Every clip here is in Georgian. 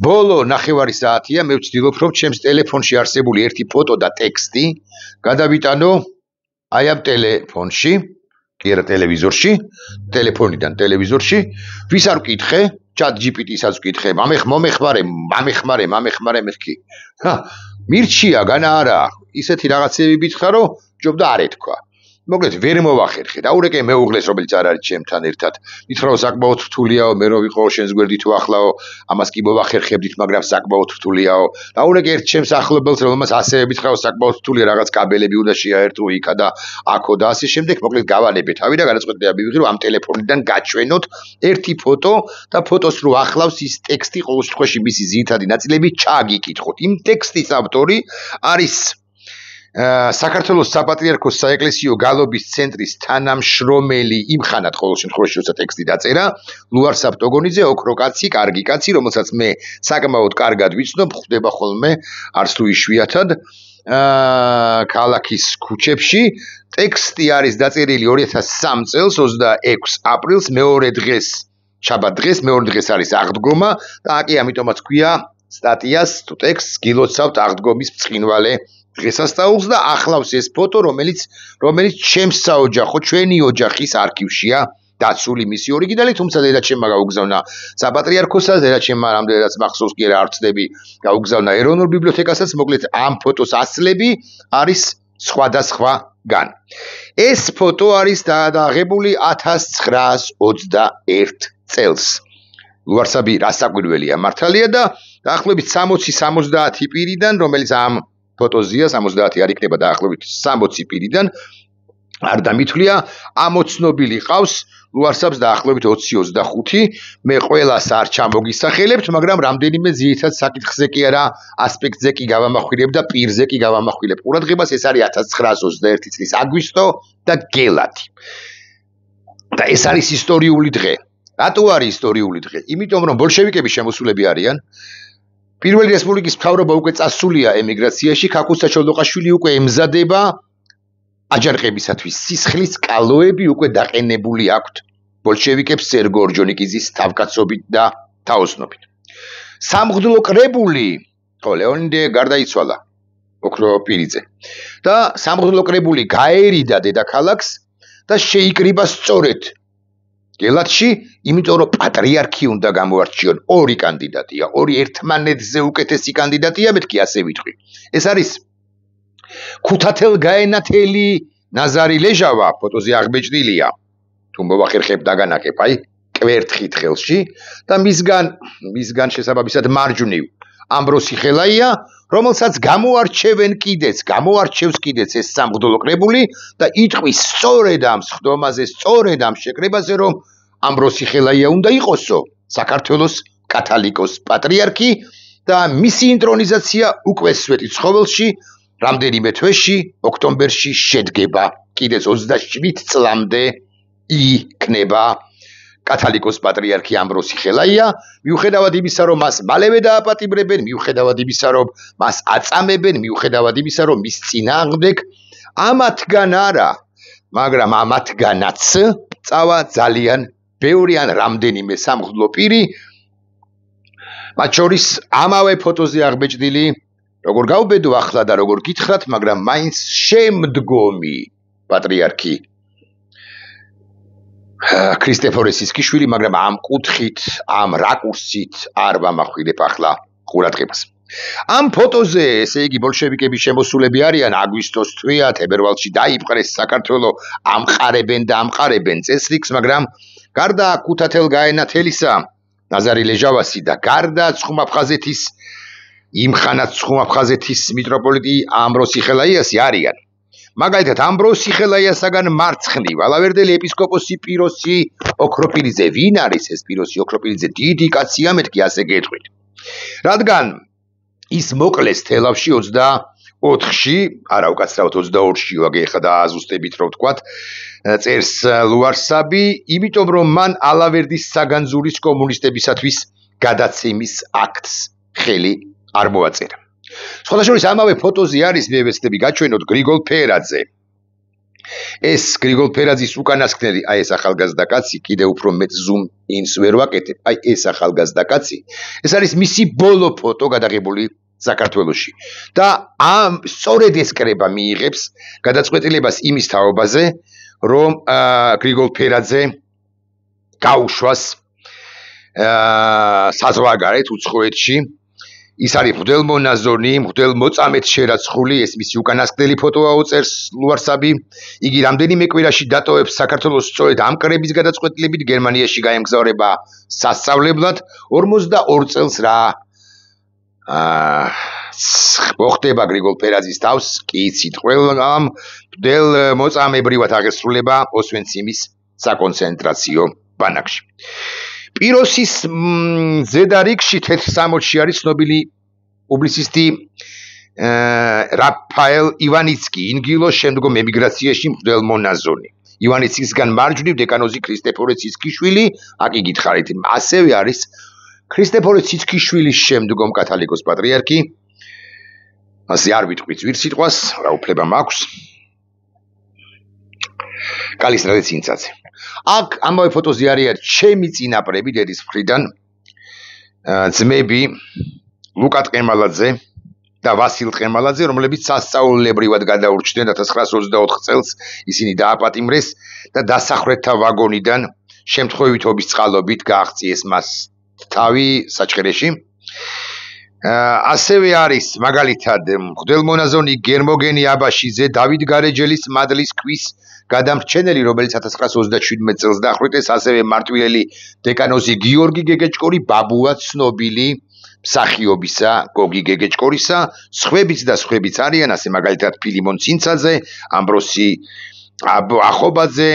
ბოლო ნახევარი საათია მე ვცდილობ რომ ჩემს ტელეფონში არსებული ერთი ფოტო და ტექსტი გადავიტანო აი ამ ტელეფონში, კი არა ტელევიზორში, ტელეფონიდან ტელევიზორში, ვის არ ვკითხე, ChatGPT-საც ვკითხე, მომეხმარე მეთქი. მირჩია განა არა, ისეთი რაღაცები მითხრა რომ ჯობდა არ ეთქვა. მოკლედ ვერ მოვახერხე. დაურეკე მეუღლეს, რომელიც არ არის ჩემთან ერთად. მითხრა რომ საკმაოდ რთულიაო, მე რო ვიყო შენს გვერდით თუ ახლაო, ამას კი მოვახერხებდით, მაგრამ საკმაოდ რთულიაო. დაურეკე ერთ ჩემს ახლობელს, რომელმაც ასევე მითხრა რომ საკმაოდ რთულია, რაღაც კაბელები უნდა შეაერთო იქა და აქო და ასე შემდეგ. მოკლედ გავალებე თავი და განაცხადია მივიღე რომ ამ ტელეფონიდან გაჩვენოთ ერთი ფოტო და ფოტოს რო ახლავს ის ტექსტი, ყოველ შემთხვევაში მისი ძირითადი ნაწილები ჩააგიკითხოთ. იმ ტექსტის ავტორი არის საქართველოს საპატრიარქოს საეკლესიო გალობის ცენტრის თანამშრომელი იმხანად ყოველ შემთხვევაში როცა ტექსტი დაწერა ლუარსაბ ტოგონიძე ოქრო კაცი, კარგი კაცი, რომელსაც მე საკმაოდ კარგად ვიცნობ, ხვდება ხოლმე არც თუ იშვიათად ქალაქის ქუჩებში. ტექსტი არის დაწერილი 2003 წელს 26 აპრილს, მეორე დღეს, შაბათ დღეს, მეორე დღეს არის აღდგომა და აკი ამიტომაც ქვია სტატიას თუ ტექსტს გილოცავთ აღდგომის ბრწყინვალე დღესასწაულს და ახლავს ეს ფოტო, რომელიც ჩემს საოჯახო, ჩვენი ოჯახის არქივშია დაცული მისი ორიგინალი, თუმცა დედაჩემმა გაუგზავნა საპატრიარქოსაც, დედაჩემმა რამდენადაც მახსოვს კი არა არ ვწდები, გაუგზავნა ეროვნულ ბიბლიოთეკასაც, მოკლედ ამ ფოტოს ასლები არის სხვადასხვაგან. ეს ფოტო არის დააღებული 1921 წელს. ლუარსაბი რასაკვირველია მართალია და დაახლოებით 60-70 პირიდან, რომელიც ამ ფოტოზია 70 არ იქნება დაახლოებით 60 პირიდან არ დამითვლია, ამოცნობილი ყავს ლუარსაბს დაახლოებით 20-25. მე ყველას არ ჩამოგისახელებთ, მაგრამ რამდენიმე ძირითად საკითხზე კი არა, ასპექტზე კი გავამახვილებ და პირზე კი გავამახვილებ. ყურადღებას ეს არის 1921 წლის აგვისტო და გელათი. და ეს არის ისტორიული დღე. რატო არის ისტორიული დღე? იმიტომ რომ ბოლშევიკები შემოსულები არიან. პირველი რესპუბლიკის მთავრობა უკვე წასულია ემიგრაციაში, ქაქუცა ჩოლოყაშვილი უკვე ემზადება აჯანყებისათვის. სისხლის კალოები უკვე დაყენებული აქვთ ბოლშევიკებს სერგო ორჯონიკიძის თავკაცობით და თაოსნობით. სამღვდლო კრებული, ლეონიდე გარდაიცვალა, ოქრო პირიძე. და სამღვდლო კრებული გაერიდა დედაქალაქს და შეიკრიბა სწორედ გელათში, იმიტომ რომ პატრიარქი უნდა გამოარჩიონ. ორი კანდიდატია, ორი ერთმანეთზე უკეთესი კანდიდატია, მეთქი ასე ვიტყვი. ეს არის ქუთათელ გაენათელი ნაზარი ლეჟავა, ფოტოზე აღბეჭდილია. თუ მოვახერხებ დაგანაკებ, აი, კვერთხით ხელში და მისგან შესაბამისად მარჯვნივ ამბროსი ხელაია, რომელსაც გამოარჩევს კიდეც ეს სამღვდლო კრებული და იტყვის სწორედ ამ სხდომაზე, სწორედ ამ შეკრებაზე, რომ ამბროსი ხელაია უნდა იყოსო საქართველოს კათალიკოს პატრიარქი და მისი ინტრონიზაცია უკვე სვეტი ცხოველში რამდენიმე თვეში, ოქტომბერში შედგება. კიდეც 27 წლამდე იქნება კათალიკოს პატრიარქი ამბროსი ხელაია, მიუხედავად იმისა, რომ მას მალევე დააპატიმრებენ, მიუხედავად იმისა, რომ მას აწამებენ, მიუხედავად იმისა, რომ მის წინააღმდეგ ამათგან არა, მაგრამ ამათგანაც წავა ძალიან ბევრი ან რამდენიმე სამღვდლო პირი, მათ შორის ამავე ფოტოზე აღბეჭდილი, როგორ გავბედო ახლა და როგორ გითხრათ, მაგრამ მაინც შემდგომი პატრიარქი ქრისტეფორესის ქიშვილი, მაგრამ ამ კუთხით, ამ რაკურსით არ ვამახვილებ ახლა ყურადღებას. ამ ფოტოზე, ესე იგი, ბოლშევიკები შემოსულები არიან, აგვისტოს თვეა, თებერვალში დაიპყრეს საქართველო, ამყარებენ წესრიგს, მაგრამ გარდა ქუთათელ გაენათელისა, ნაზარი ლეჟავასი და გარდა ცხუმაფხაზეთის, იმხანად ცხუმაფხაზეთის მიტროპოლიტი ამბროსი ხელაიასი არიან. მაგალითად, ამბროსი ხელაიასაგან მარცხნივ, ალავერდელი ეპისკოპოსი პიროსი ოქროპირიძე. ვინ არის ეს პიროსი ოქროპირიძე? დიდი კაცია, მეთქი ასე გეტყვით. რადგან ის მოკლეს თელავში 24-ში, არა უკაცრავად 22-ში, ვაგე ხა დააზუსტებით რომ ვთქვათ, წერს ლუარსაბი, იმიტომ რომ მან ალავერდის საგანძურის კომუნისტებისათვის გადაცემის აქტს ხელი არ მოაწერა. სხვადასხვა ამავე ფოტოზე არის მე ვეცდები გაჩვენოთ გრიგოლ ფერაძე. ეს გრიგოლ ფერაძის უკანასკნელი, აი ეს ახალგაზრდა კაცი, კიდე უფრო მეტ ზუმ ინს ვერ ვაკეთებ, აი ეს ახალგაზრდა კაცი, ეს არის მისი ბოლო ფოტო გადაღებული საქართველოში. და ამ სწორედ ეს კრება მიიღებს გადაწყვეტილებას იმის თაობაზე, რომ გრიგოლ ფერაძე გაუშვას საზღვარგარეთ უცხოეთში. ის არის მღვდელმონაზონი, მღვდელმოწამედ შერაცხული, ეს მისი უკანასკნელი ფოტოა უწერს ლუარსაბი. იგი რამდენიმე კვირაში დატოვებს საქართველოს სწორედ ამ კრების გადაწყვეტილებით გერმანიაში გაემგზავრება სასწავლებლად 42 წელს რა მოხდება გრიგოლ ფერაძის თავს, კი იცით, ყველა მღვდელმოწამებრივად აღესრულება ოსვენციმის საკონცენტრაციო ბანაკში. პიროსის ზედარიგში 460-ში არის ცნობილი პუბლიცისტი რაფაელ ივანიცკი, ინგილოს შემდგომ ემიგრაციაში მღვდელმონაზონი. ივანიცკისგან მარჯვნივ დეკანოზი ქრისტეფორე ციცქიშვილი, აქ იგითხარით, ასევე არის ქრისტეფორე ციცქიშვილის შემდგომ კათალიკოს პატრიარქი. ასე არ ვიტყვით ვირ სიტყვას, რა უფლება მაქვს. კალისტრატე ცინცაძე. აქ ამავე ფოტოზე არიან ჩემი წინაპრები დედის მხრიდან, ძმები ლუკა ტყემალაძე და ვასილ ტყემალაძე, რომლებიც სასწაულებრივად გადაურჩნენ 1924 წელს, ისინი დააპატიმრეს და დასახრეთა ვაგონიდან შემთხვევითობის წყალობით გააღწიეს მას თავი საჩხერეში. ასევე არის მაგალითად მღვდელმონაზონი გერმოგენი აბაშიძე, დავით გარეჯელის მადლის ქვის გადამრჩენელი, რომელიც 1927 წელს დახვრიტეს, ასევე მარტვილელი დეკანოზი გიორგი გეგეჭკორი, ბაბუა ცნობილი მსახიობისა გოგი გეგეჭკორისა, სხვებიც და სხვებიც არიან, ასე მაგალითად ფილიმონ ცინცაძე, ამბროსი ახობაძე,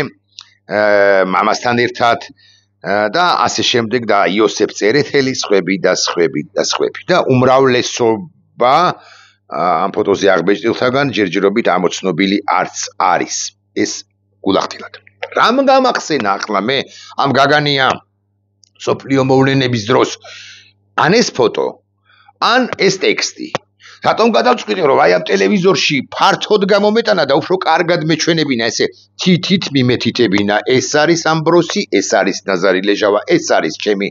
მამასთან ერთად და ასე შემდეგ და იოსებ წერეთელი, სხვები და სხვები და სხვები. და უმრავლესობა ამ ფოტოზე აღბეჭდილთაგან ჯერჯერობით ამოცნობილი არც არის. ეს გულახდილად. რამ გამახსენა ახლა მე ამ გაგანია სოფლიო მოვლენების დროს ან ეს ფოტო, ან ეს ტექსტი. რატომ გადავწყვიტე რომ აი ამ ტელევიზორში ფართოდ გამომეტანა და უფრო კარგად მეჩვენებინა, ესე თითით მიმეთითებინა, ეს არის ამბროსი, ეს არის ნაზარი ლეჟავა, ეს არის ჩემი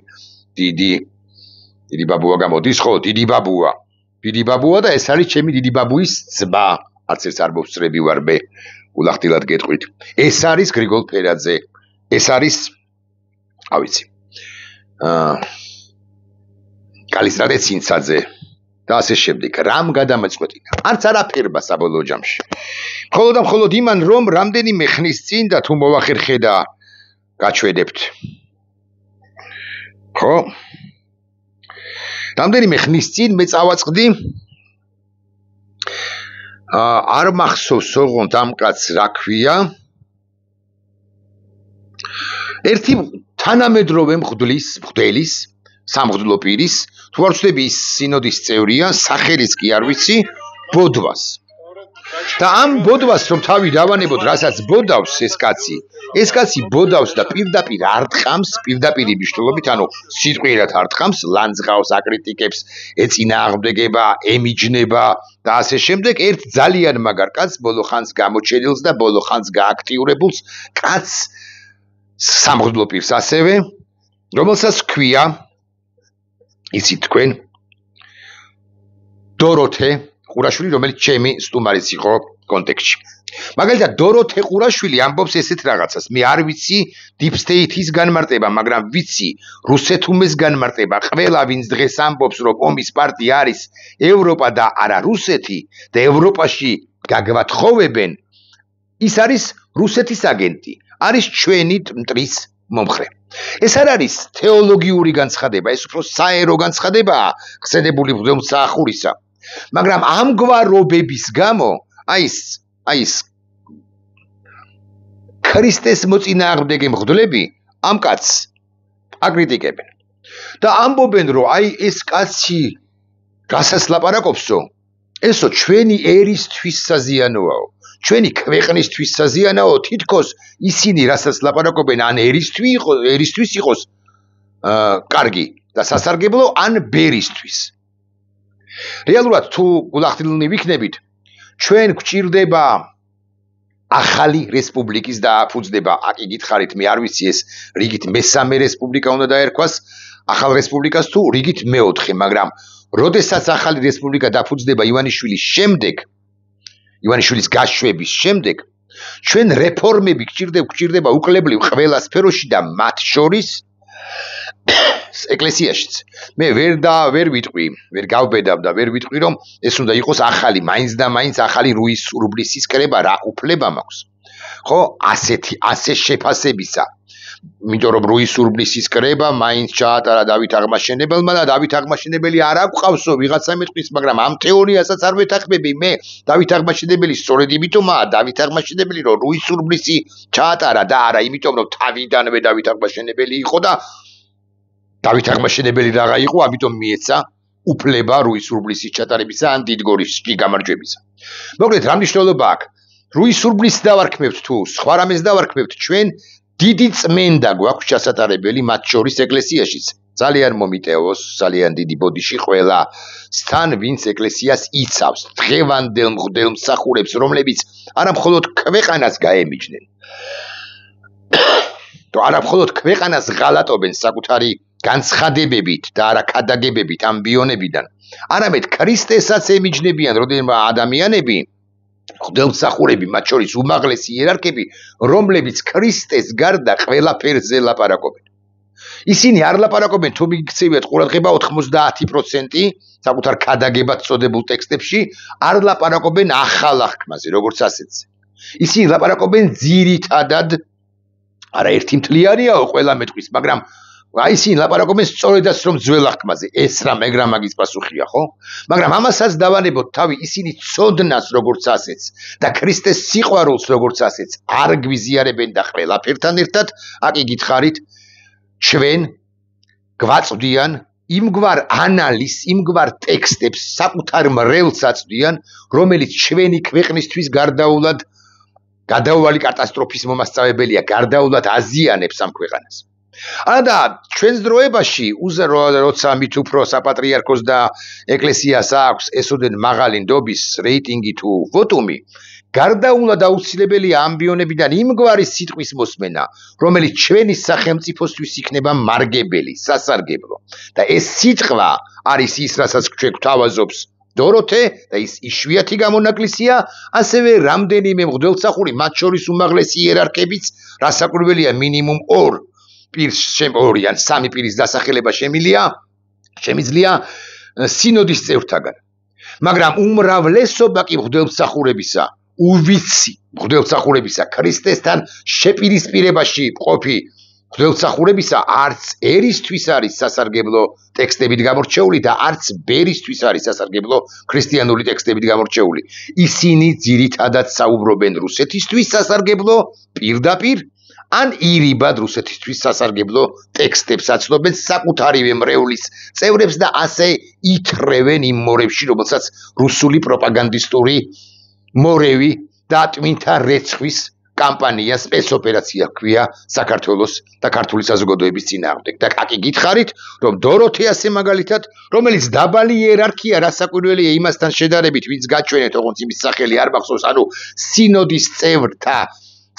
დიდი ბაბუა გამოდის ხო, დიდი ბაბუა და ეს არის ჩემი დიდი ბაბუის ძმა, არც ეს არ მოვსწრები ვარ მე. გულახდილად გეტყვით. ეს არის გრიგოლ ფერაძე. ეს არის, ავიცი. კალისტრატე ცინცაძე და ასე შემდეგ. რამ გადამაწყვეტინა? არც არაფერმა საბოლოო ჯამში. მხოლოდ იმან რომ რამდენიმე ხნის წინ და თუ მოვახერხე და გაჩვენებთ. ხო? რამდენიმე ხნის წინ მე წავაწყდი არ მახსოვს ოღონდ ამ კაცს რა ქვია. ერთი თანამედროვე მღვდლის, სამღვდლო პირის, თუ არ ვცდები ის სინოდის წევრია, სახელის კი არ ვიცი, ბოდვას. და ამ ბოდვას რომ თავი დავანებოთ, რასაც ბოდავს ეს კაცი ბოდავს და პირდაპირ არტყამს, პირდაპირი მნიშვნელობით, ანუ სიტყვიერად არტყამს, ლანძღავს, აკრიტიკებს, ეწინააღმდეგება, ემიჯნება და ასე შემდეგ. ერთ ძალიან მაგარ კაცს, ბოლო ხანს გამოჩენილს და ბოლო ხანს გააქტიურებულს კაცს, სამღვდლო პირს ასევე, რომელსაც ქვია, იცით თქვენ, დოროთე ყურაშვილი, რომელიც ჩემი სტუმარიც იყო კონტექსტში. მაგალითად, დოროთე ყურაშვილი ამბობს ესეთ რაღაცას. მე არ ვიცი deep state-ის განმარტება, მაგრამ ვიცი რუსეთუმეს განმარტება. ყველა ვინც დღეს ამბობს, რომ ომის პარტი არის ევროპა და არა რუსეთი და ევროპაში გაგვათხოვებენ, ის არის რუსეთის აგენტი, არის ჩვენი მტრის მომხრე. ეს არ არის თეოლოგიური განცხადება, ეს უფრო საერო განცხადებაა, ხსენებული მღვდელმსახურისა. მაგრამ ამგვარობების გამო, აი ეს ქრისტეს მოწინააღმდეგე მღვდლები ამ კაცს აკრიტიკებენ. და ამბობენ, რომ აი ეს კაცი რასაც ლაპარაკობსო, ესო ჩვენი ერისთვის საზიანოაო. ჩვენი ქვეყნისთვის საზიანოა, თითქოს ისინი რასაც ლაპარაკობენ, ან ერისთვის იყოს კარგი და სასარგებლო, ან ბერისთვის. რეალურად თუ გულახდილნი ვიქნებით, ჩვენ გვჭირდება ახალი რესპუბლიკის დააფუძნება. აკი გითხარით, მე არ ვიცი ეს რიგით მესამე რესპუბლიკა უნდა დაერქვას ახალ რესპუბლიკას თუ რიგით მეოთხე, მაგრამ როდესაც ახალი რესპუბლიკა დაფუძნება ივანიშვილის შემდეგ, ივანიშვილის გაშვების შემდეგ, ჩვენ რეფორმები გვჭირდება უკლებლივ ყველა სფეროში და მათ შორის ეკლესიაშიც. მე ვერ ვიტყვი, ვერ გავბედავ და ვერ ვიტყვი, რომ ეს უნდა იყოს ახალი, მაინც და მაინც ახალი რუის სურბლისის კრება, რა უფლება მაქვს. ხო, ასე შეფასებისა. იმიტომ რომ რუის სურბლისის კრება მაინც ჩაატარა დავით აღმაშენებელმა და დავით აღმაშენებელი არ აკვყავსო ვიღაცა მეტყვის, მაგრამ ამ თეორიასაც არ ვეთანხმები მე. დავით აღმაშენებელი სწორედ იმიტომაა დავით აღმაშენებელი, რომ რუის სურბლისი ჩაატარა და არა იმიტომ რომ თავიდანვე დავით აღმაშენებელი იყო და დავით აღმაშენებელი რაღა იყო, ამიტომ მიეცა უფლება რუის სურბლისის ჩატარებისა ან დიდგორისში გამარჯვებისა. მოკლედ, რა მნიშვნელობა აქვს? რუის სურბლისს დავარქმევთ თუ სხვა რამეს დავარქმევთ, ჩვენ დიდი წმენდა გვაქვს ჩასატარებელი მათ შორის ეკლესიაშიც. ძალიან მომიტევოს, ძალიან დიდი ბოდიში ყველა სთან, ვინც ეკლესიას იცავს, დღევანდელ მღვდელ მსახურებს, რომლებიც არა მხოლოდ ქვეყანას გაემიჯნენ. არა მხოლოდ ქვეყანას ღალატობენ საკუთარი განცხადებებით და არა ქადაგებებით ამბიონებიდან, არამედ ქრისტესაც ემიჯნებიან რამდენიმე ადამიანები, მღვდელმსახურები, მათ შორის უმაღლესი იერარქები, რომლებიც ქრისტეს გარდა ყველაფერზე ლაპარაკობენ. ისინი არ ლაპარაკობენ, თუ მიგცევიათ ყურადღება 90% საკუთარ ქადაგებად წოდებულ ტექსტებში არ ლაპარაკობენ ახალ აღქმაზე, როგორც ასეთზე. ისინი ლაპარაკობენ ძირითადად არა ერთი მთლიარეაო ყველა მეტყვის, მაგრამ ისინი ლაპარაკობენ სწორედაც რომ ძველ აღქმაზე, ეს რა მეგრა მაგის პასუხია, ხო? მაგრამ ამასაც დავანებოთ თავი, ისინი ცოდნას როგორც ასეთს და ქრისტეს სიყვარულს როგორც ასეთს არ გვიზიარებენ და ყველაფერთან ერთად, აკი გითხარით, ჩვენ გვაწვდიან იმგვარ ანალიზს, იმგვარ ტექსტებს საკუთარ მრევლს აწვდიან, რომელიც ჩვენი ქვეყნისთვის გადაუვალი კატასტროფის მომასწავებელია, გარდაულად აზიანებს ამ ქვეყანას. და ჩვენს დროებაში, როცა მით უფრო საპატრიარქოს და ეკლესიას აქვს ესოდენ მაღალი ნდობის რეიტინგი თუ ვოტუმი, გარდაულად აუცილებელია ამბიონებიდან იმგვარი სიტყვის მოსმენა, რომელიც ჩვენი სახელმწიფოსთვის იქნება მარგებელი, სასარგებლო. და ეს სიტყვა არის ის, რასაც ჩვენ გვთავაზობს დოროთე და ის იშვიათი გამონაკლისია, ასევე რამდენიმე მღვდელმსახური, მათ შორის უმაღლესი იერარქებიც, რასაკვირველია მინიმუმ 2 ან 3 პირის დასახელება შემიძლია სინოდის წევრთაგან. მაგრამ უმრავლესობა კი მღვდელმსახურებისა, უვიცი მღვდელმსახურებისა, ქრისტესთან შეპირისპირებაში მყოფი მღვდელმსახურებისა არც ერისთვის არის სასარგებლო ტექსტებით გამორჩეული და არც ბერისთვის არის სასარგებლო ქრისტიანული ტექსტებით გამორჩეული. ისინი ძირითადად საუბრობენ რუსეთისთვის სასარგებლო პირდაპირ ან ირიბად რუსეთისთვის სასარგებლო ტექსტებს აცნობენ საკუთარივე მრევლის წევრებს და ასე ითრევენ იმ მორევში, რომელსაც რუსული პროპაგანდისტური მორევი და ტვინთა რეცხვის კამპანია, სპეცოპერაცია ჰქვია საქართველოს და ქართული საზოგადოების წინააღმდეგ. და აკი გითხარით, რომ დოროთე ასე მაგალითად, რომელიც დაბალი იერარქია, რასაკვირველია იმასთან შედარებით, ვინც გაჩვენეთ, როგორც იმის სახელი არ მახსოვს, ანუ სინოდის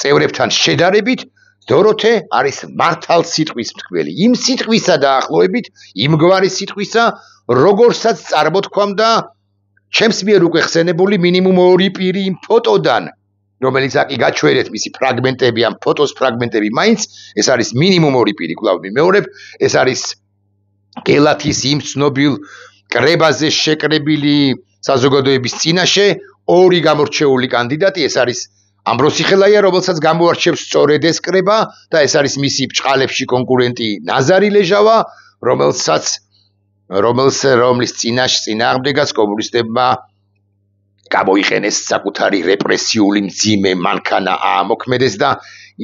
წევრებთან შედარებით, დოროთე არის მართალ სიტყვის მტკველი. იმ სიტყვისა დაახლოებით, იმგვარი სიტყვისა, როგორცაც წარმოთქვამდა ჩემს მიერ უკვე ხსენებული მინიმუმ 2 პირი იმ ფოტოდან, რომელიც აკი გაჩვენეთ მისი ფრაგმენტები, ამ ფოტოს ფრაგმენტები მაინც, ეს არის მინიმუმ 2 პირი, კვლავ მიმეორებ, ეს არის გელათის იმ ცნობილ კრებაზე შეკრებილი საზოგადოების წინაშე 2 გამორჩეული კანდიდატი, ეს არის ამბროსი ხელაია, რომელსაც გამოარჩევს სწორედ ეს კრება და ეს არის მისი ბჭყალებში კონკურენტი ნაზარი ლეჟავა, რომლის წინააღმდეგაც კომუნისტებმა გამოიყენეს საკუთარი რეპრესიული მძიმე მანქანა აამოქმედეს და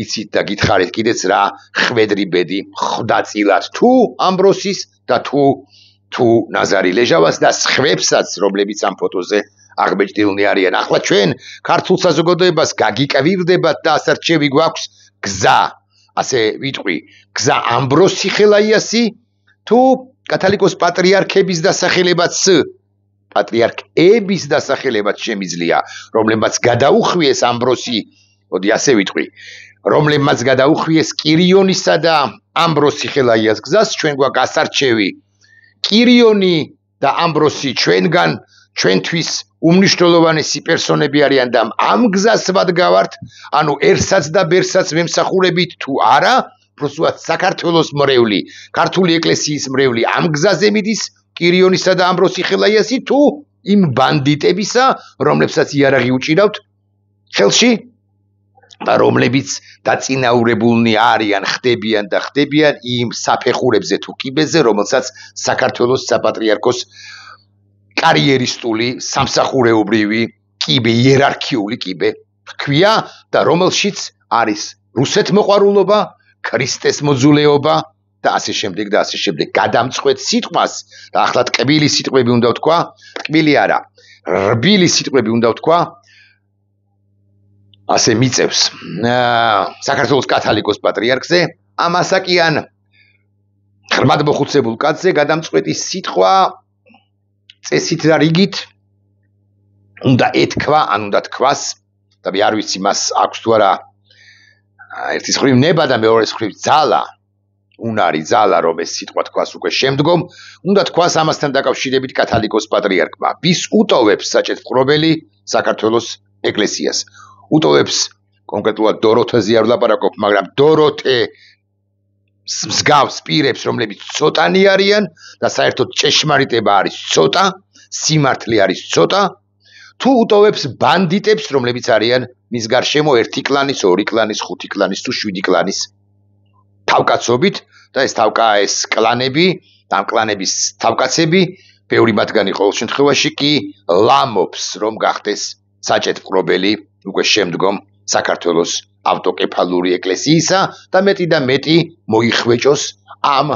იცით და გითხარით კიდეც რა ხვედრი ბედი ხვდაწილად თუ ამბროსის და თუ ნაზარი ლეჟავას და სხვებსაც, რომლებიც ამ ფოტოზე აღბეჭდილნი არიან. ახლა ჩვენ ქართულ საზოგადოებას გაგიკვირდებათ და ასარჩევი გვაქვს გზა, ასე ვიტყვი, გზა ამბროსი ხელაიასი თუ კათოლიკოს პატრიარქების დასახელებაც პატრიარქების დასახელებაც შემიძლია, რომლებმაც გადაუხვიეს ამბროსი მოდი ასე ვიტყვი, რომლებმაც გადაუხვიეს კირიონისა და ამბროსი ხელაიას გზას, ჩვენ გვაქვს ასარჩევი კირიონი და ამბროსი ჩვენთვის უმნიშვნელოვანესი პერსონები არიან და ამ გზას ვადგავართ, ანუ ერსაც და ბერსაც მემსახურებით თუ არა, პროსუათ საქართველოს მრევლი, ქართული ეკლესიის მრევლი ამ გზაზე მიდის კირიონისა და ამბროსი ხელაიასი თუ იმ ბანდიტებისა, რომლებსაც იარაღი უჭირავთ ხელში და რომლებიც დაწინაურებულნი არიან, ხდებიან იმ საფეხურებზე თუ კიბეზე, რომელსაც საქართველოს საპატრიარქოს კარიერისტული, სამსახურეობრივი კიბე, იერარქიული კიბე ჰქვია და რომელშიც არის რუსეთმოყვარულობა, ქრისტეს მოძულეობა და ასე შემდეგ და ასე შემდეგ. გადამწყვეტ სიტყვას და ახლა ტკბილი სიტყვები უნდა ვთქვა, ტკბილი არა, რბილი სიტყვები უნდა ვთქვა, ასე მიწევს საქართველოს კათოლიკოს პატრიარქზე, ამ ასაკიან ღრმად მოხუცებულ კაცზე გადამწყვეტი სიტყვა წესით და რიგით უნდა ეთქვა, ან უნდა თქვას და მე არ ვიცი მას აქვს თუ არა ერთის მხრივ ნება და მეორეს მხრივ ძალა, უნარი ძალა რომ ეს სიტყვა თქვას უკვე შემდგომ, უნდა თქვას ამასთან დაკავშირებით კათოლიკოს პატრიარქმა, ვის უტოვებს საჭეცმყრობელი საქართველოს ეკლესიას. უტოვებს კონკრეტულად დოროთეზე არ ვლაპარაკობ, მაგრამ დოროთე მსგავს პირებს, რომლებიც ცოტანი არიან და საერთოდ ჭეშმარიტება არის ცოტა, სიმართლე არის ცოტა, თუ უტოვებს ბანდიტებს, რომლებიც არიან მის გარშემო 1 კლანის, 2 კლანის, 5 კლანის თუ 7 კლანის თავკაცობით და ეს კლანები, ამ კლანების თავკაცები, ბევრი მათგანი ყოველ შემთხვევაში კი ლამობს, რომ გახდეს საჭეცმყრობელი უკვე შემდგომ საქართველოს ავტოკეფალური ეკლესიისა და მეტი და მეტი მოიხვეჭოს ამ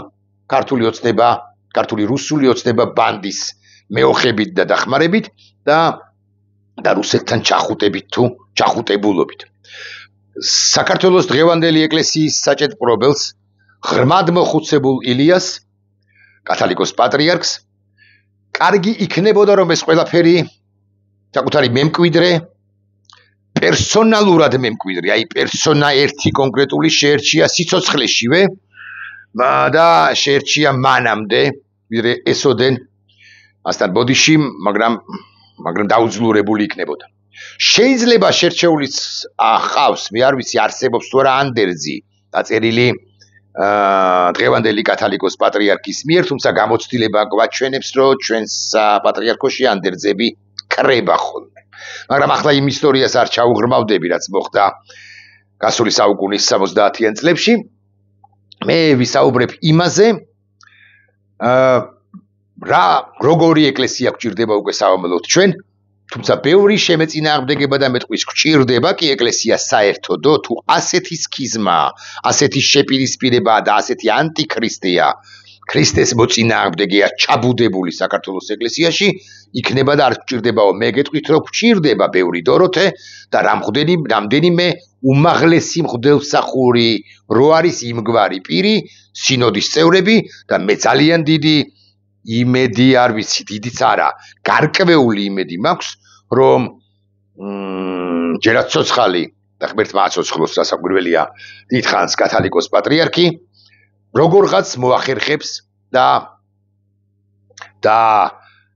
ქართული ოცნება, ქართული რუსული ოცნება ბანდის მეოხებით და დახმარებით და რუსეთთან ჩახუტებით თუ ჩახუტებულობით. საქართველოს დღევანდელი ეკლესიის საჭეცმყრობელს, ღრმად მოხუცებულ ილიას, კათოლიკოს პატრიარქს, კარგი იქნებოდა რომ ეს ყველაფერი საკუთარი მემკვიდრე პერსონალურად მემკვიდრე, აი პერსონა ერთი კონკრეტული შეერჩია სიცოცხლეშივე და შეერჩია მანამდე, ვიდრე ესოდენ მასთან ბოდიში, მაგრამ დაუძლურებული იქნებოდა. შეიძლება შერჩეულიც ახავს, მე არ ვიცი არსებობს თუ არა ანდერძი დაწერილი დღევანდელი კათოლიკოს პატრიარქის მიერ, თუმცა გამოცდილება გვაჩვენებს, რომ ჩვენს საპატრიარქოში ანდერძები კრება ხოლმე. მაგრამ ახლა იმ ისტორიას არ ჩაუღრმავდები, რაც მოხდა გასული საუკუნის 70-იან წლებში. მე ვისაუბრებ იმაზე, როგორი ეკლესია გვჭირდება უკვე საომლოდ ჩვენ, თუმცა ბევრი შემეწინააღმდეგება და მეტყვის გვჭირდება კი ეკლესია საერთოდო, თუ ასეთი სქიზმა, ასეთი შეპირისპირება და ასეთი ანტიქრისტეა, ქრისტეს მოწინააღმდეგეა ჩაბუდებული საქართველოს ეკლესიაში, იქნება და არ გვჭირდებაო, მე გეტყვით რომ გვჭირდება ბევრი დოროთე და რამდენიმე უმაღლესი მღვდელმსახური რო არის იმგვარი პირი, სინოდის წევრები და მე ძალიან დიდი იმედი არ ვიცი, დიდიც არა, გარკვეული იმედი მაქვს, რომ ჯერაც ცოცხალი და ღმერთმა აცოცხლოს სასაკვირველია დიდხანს კათოლიკოს პატრიარქი, როგორღაც მოახერხებს და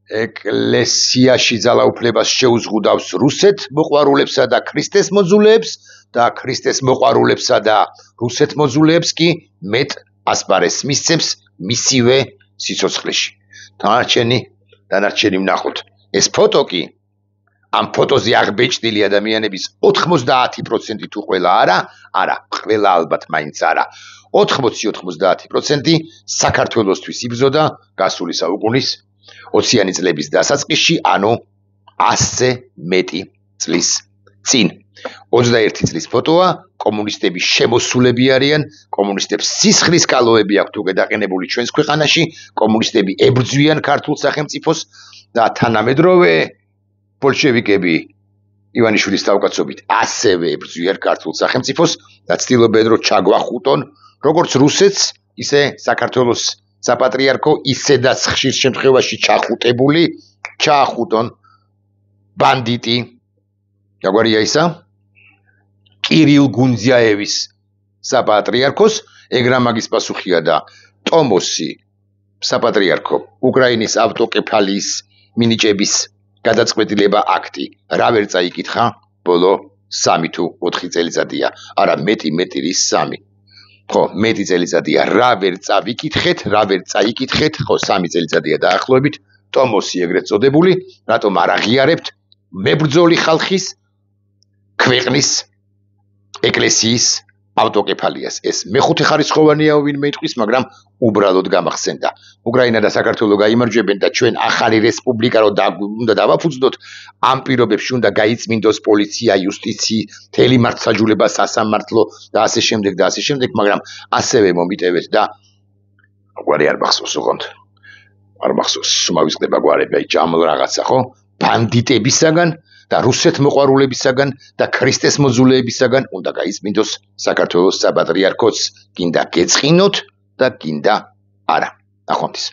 ეკლესიაში ძალაუფლებას შეუზღუდავს რუსეთ მოყვარულებსა და ქრისტეს მოძულეებს და ქრისტეს მოყვარულებსა და რუსეთ მოძულეებს კი მეტ ასპარეს მისცემს მისივე სიცოცხლეში. დანარჩენი ვნახოთ. ეს ფოტო კი ამ ფოტოზე აღბეჭდილი ადამიანების 90% თუ ყველა არა, ყველა ალბათ მაინც არა. 80-90% საქართველოსთვის იბრძოდა გასული საუკუნის 20-იანი წლების დასაწყისში, ანუ 100-ზე მეტი წლის წინ. 21 წლის ფოტოა, კომუნისტები შემოსულები არიან, კომუნისტებს სისხლის კალოები აქვთ უკვე დაყენებული ჩვენს ქვეყანაში, კომუნისტები ებრძვიან ქართულ სახელმწიფოს და თანამედროვე ბოლშევიკები ივანიშვილის თავკაცობით ასევე ებრძვიან ქართულ სახელმწიფოს და ცდილობენ რომ ჩაგვახუტონ როგორც რუსეთს, ისე საქართველოს საპატრიარქო, ისედაც ხშირ შემთხვევაში ჩაახუტონ ბანდიტი. როგორია ისა? კირილ გუნძიაევის საპატრიარქოს, ეგ რა მაგის პასუხია და ტომოსი საპატრიარქო უკრაინის ავტოკეფალიის მინიჭების გადაწყვეტილება აქტი რა ვერ წაიკითხა ბოლო 3 თუ 4 წელიწადია არა მეტი რის 3 ხო მეტი წელიწადია რა ვერ წავიკითხეთ რა ვერ წაიკითხეთ ხო 3 წელიწადია დაახლოებით ტომოსი ეგრეთ წოდებული რატომ არ აღიარებთ მებრძოლი ხალხის ქვეყნის ეკლესიის ავტოკეფალიას ეს მეხუთე ხარისხოვანია ვინმე იტყვის მაგრამ უბრალოდ გამახსენდა უკრაინა და საქართველო გაიმარჯვებენ და ჩვენ ახალი რესპუბლიკა რო უნდა დავაფუძნოთ ამ პირობებში უნდა გაიწმინდოს პოლიცია იუსტიცია მთელი მართლმსაჯულება სასამართლო და ასე შემდეგ მაგრამ ასევე მომიტევეთ და გვარი არ მახსოვს უყონთ არ მახსოვს მომავიწყდება გვარები აი ჯამალ რაღაცა ხო ბანდიტებისაგან და რუსეთ მოყვარულებისაგან და ქრისტეს მოძულეებისაგან უნდა გაიწმინდოს საქართველოს საპატრიარქოს გინდა გეწყინოთ და გინდა არა. ახონთის